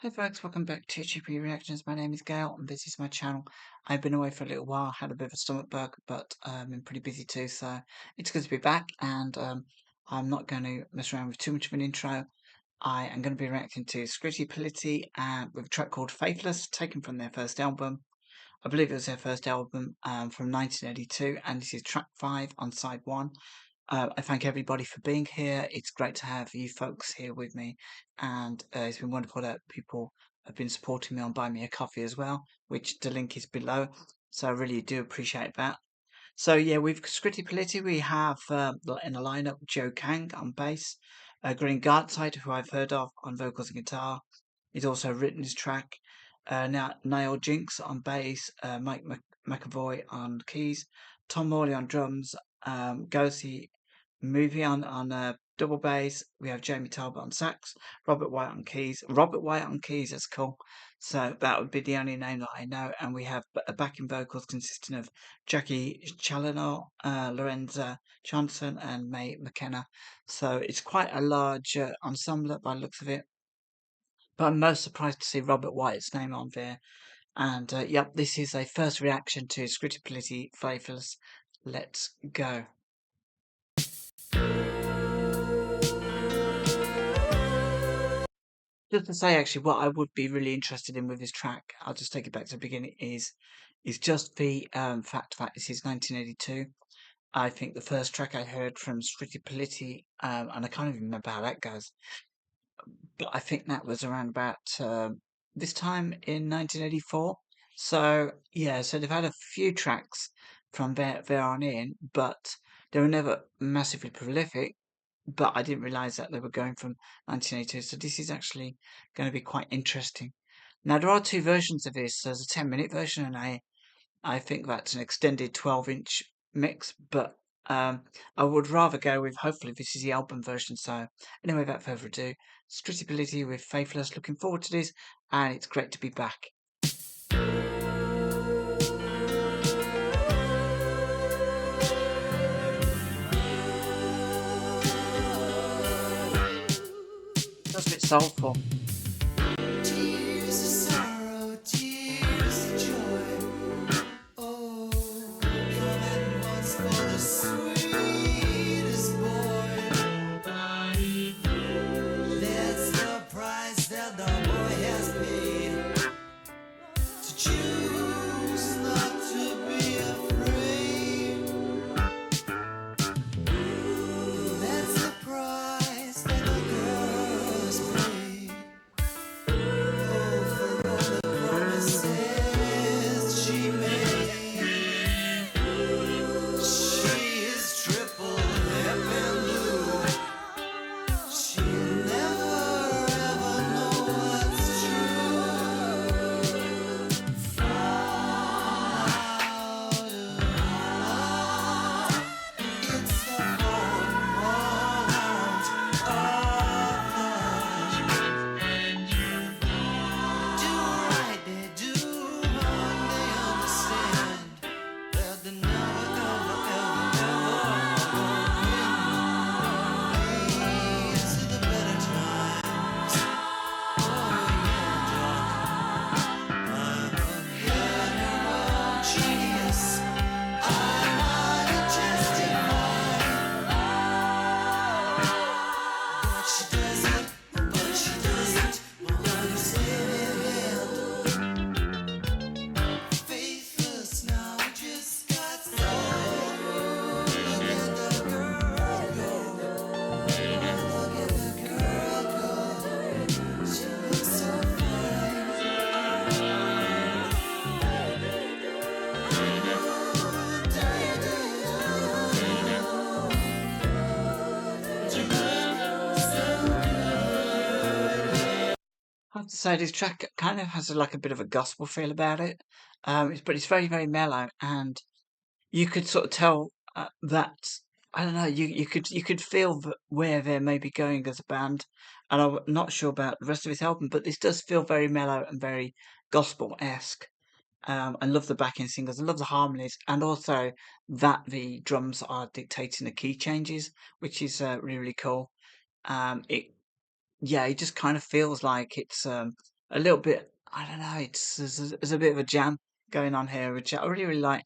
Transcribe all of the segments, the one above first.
Hey folks, welcome back to GP Reactions. My name is Gail and this is my channel. I've been away for a little while, had a bit of a stomach bug, but been pretty busy too, so it's good to be back and I'm not going to mess around with too much of an intro. I am going to be reacting to Scritti Politti with a track called Faithless, taken from their first album. I believe it was their first album from 1982, and this is track 5 on side 1. I thank everybody for being here. It's great to have you folks here with me, and it's been wonderful that people have been supporting me on Buy Me a Coffee as well, which the link is below. So I really do appreciate that. So yeah, with Scritti Politti, we have in the lineup Joe Kang on bass, Green Gartside, who I've heard of on vocals and guitar. He's also written his track. Now Niall Jinks on bass, Mike McAvoy on keys, Tom Morley on drums, Gosi Movie on double bass. We have Jamie Talbot on sax, Robert White on keys. Robert White on keys, that's cool. So that would be the only name that I know. And we have backing vocals consisting of Jackie Challenor, Lorenza Johnson, and May McKenna. So it's quite a large ensemble by the looks of it. But I'm most surprised to see Robert White's name on there. And yep, this is a first reaction to Scritti Politti Faithless. Let's go. Just to say, actually, what I would be really interested in with this track, I'll just take it back to the beginning, is just the fact that this is 1982. I think the first track I heard from Scritti Politti, and I can't even remember how that goes, but I think that was around about this time in 1984. So yeah, so they've had a few tracks from there on in, but they were never massively prolific. But I didn't realize that they were going from 1982. So this is actually going to be quite interesting. Now there are two versions of this. There's a 10-minute version, and I think that's an extended 12-inch mix. But I would rather go with, hopefully this is the album version. So anyway, without further ado, Scritti Politti with Faithless. Looking forward to this, and it's great to be back. Just a bit soulful. Tears of sorrow, tears of joy. Oh, come at once for the sweetest boy. That's the price that the boy has paid to choose not to be afraid. That's the price that the girl has paid. I have to say this track kind of has like a bit of a gospel feel about it. But it's very, very mellow, and you could sort of tell that I don't know. You could feel where they're maybe going as a band, and I'm not sure about the rest of his album, but this does feel very mellow and very gospel-esque. I love the backing singers. I love the harmonies, and also that the drums are dictating the key changes, which is really, really cool. It Yeah, it just kind of feels like it's a little bit. I don't know. There's a bit of a jam going on here, which I really really like.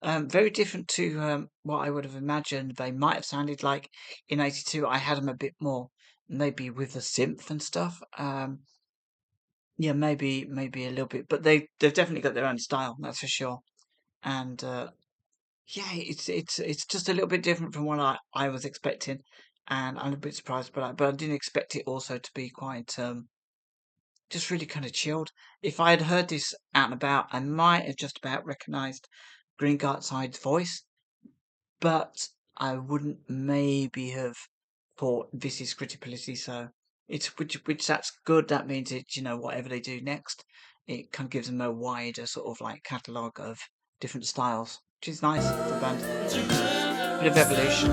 Very different to what I would have imagined they might have sounded like in '82. I had them a bit more, maybe with the synth and stuff. Yeah, maybe a little bit, but they've definitely got their own style, that's for sure. And yeah, it's just a little bit different from what I was expecting, and I'm a bit surprised by that. But I didn't expect it also to be quite just really kind of chilled. If I had heard this out and about, I might have just about recognised Green Side's voice, but I wouldn't maybe have thought this is Scritti. So it's which that's good. That means it, whatever they do next, it kind of gives them a wider sort of like catalogue of different styles, which is nice for a band. Bit of evolution.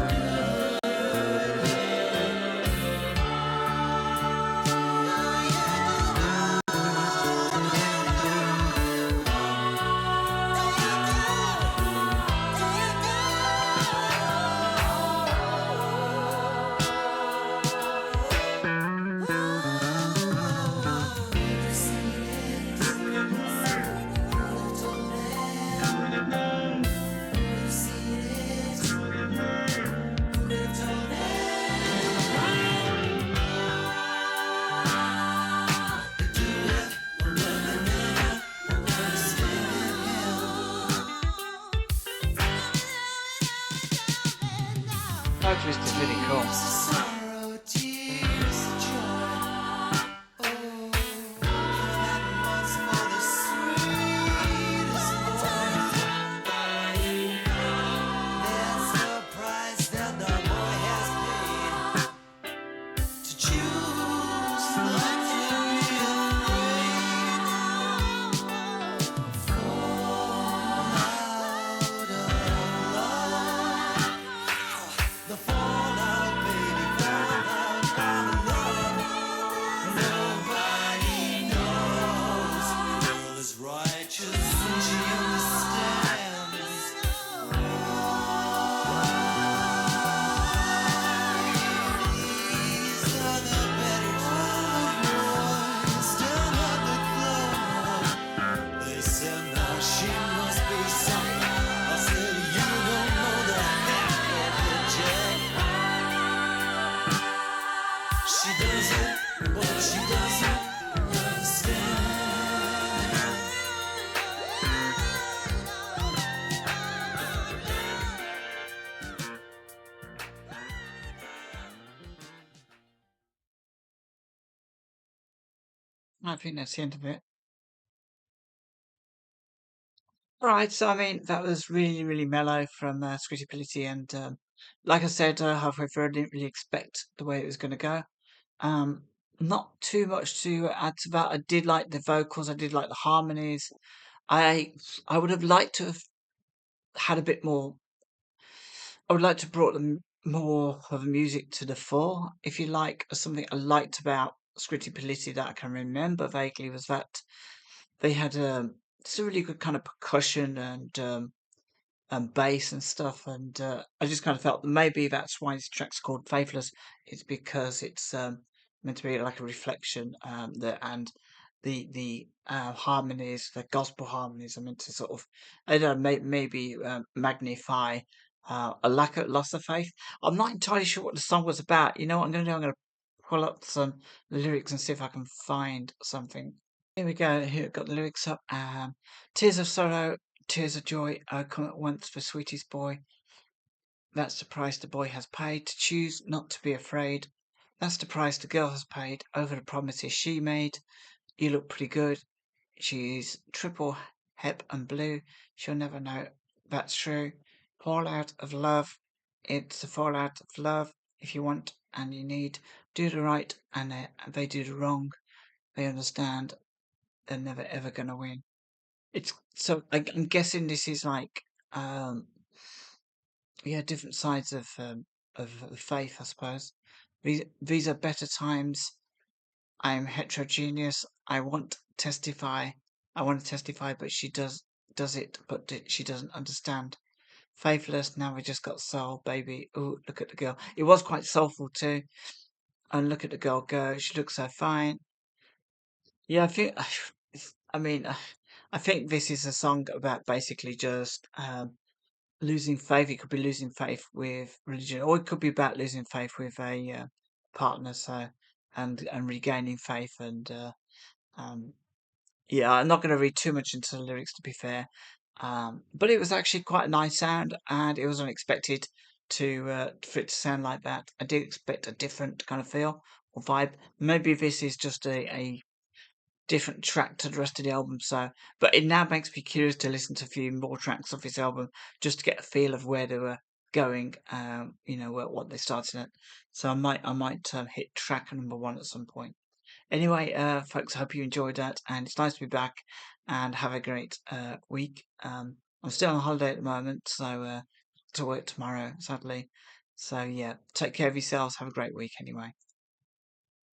Vocalist is really cool. sorrow, tears, joy. Oh, that once for the sweetest boy. There's a price that the boy has paid to choose not to be afraid. Fall out of love. The fallout, baby, fallout of love. Nobody knows. The girl is righteous and she understands. These are the better times. Still not the club. They said now she must be something. I said you don't know the half of the jet. She does it, but she doesn't understand. I think that's the end of it. Right, so I mean that was really really mellow from Scritti, and like I said halfway through, I didn't really expect the way it was going to go. Um, Not too much to add to that. I did like the vocals. I did like the harmonies. I I would have liked to have had a bit more. I would like to have brought them more of the music to the fore, if you like. Something I liked about Scritti that I can remember vaguely was that they had it's a really good kind of percussion and bass and stuff. And I just kind of felt that maybe that's why this track's called Faithless. It's because it's meant to be like a reflection. And the harmonies, the gospel harmonies, are meant to sort of, I don't know, maybe magnify a lack of loss of faith. I'm not entirely sure what the song was about. You know what I'm going to do? I'm going to pull up some lyrics and see if I can find something. Here we go. Here, got the lyrics up. Tears of sorrow, tears of joy. Oh, come at once for sweetest boy. That's the price the boy has paid to choose not to be afraid. That's the price the girl has paid over the promises she made. You look pretty good. She's triple hep and blue. She'll never know that's true. Fallout of love. It's a fallout of love. If you want and you need, do the right and they do the wrong. They understand they're never ever gonna win. It's so I'm guessing this is like um yeah, different sides of faith, I suppose. These are better times. I'm heterogeneous. I want to testify, but she does it, but she doesn't understand. Faithless. Now we just got soul, baby. Ooh, look at the girl. It was quite soulful too. And look at the girl go. She looks so fine. Yeah, I think I mean, I think this is a song about basically just, losing faith. It could be losing faith with religion, or it could be about losing faith with a, partner, so and regaining faith um yeah, I'm not gonna read too much into the lyrics to be fair. But it was actually quite a nice sound, and it was unexpected for it to sound like that. I did expect a different kind of feel or vibe. Maybe this is just a different track to the rest of the album. So, but it now makes me curious to listen to a few more tracks of this album just to get a feel of where they were going. What they started at. So I might hit track number one at some point. Anyway, folks, I hope you enjoyed that, and it's nice to be back. And have a great week. I'm still on holiday at the moment, so to work tomorrow, sadly. So yeah, take care of yourselves. Have a great week anyway.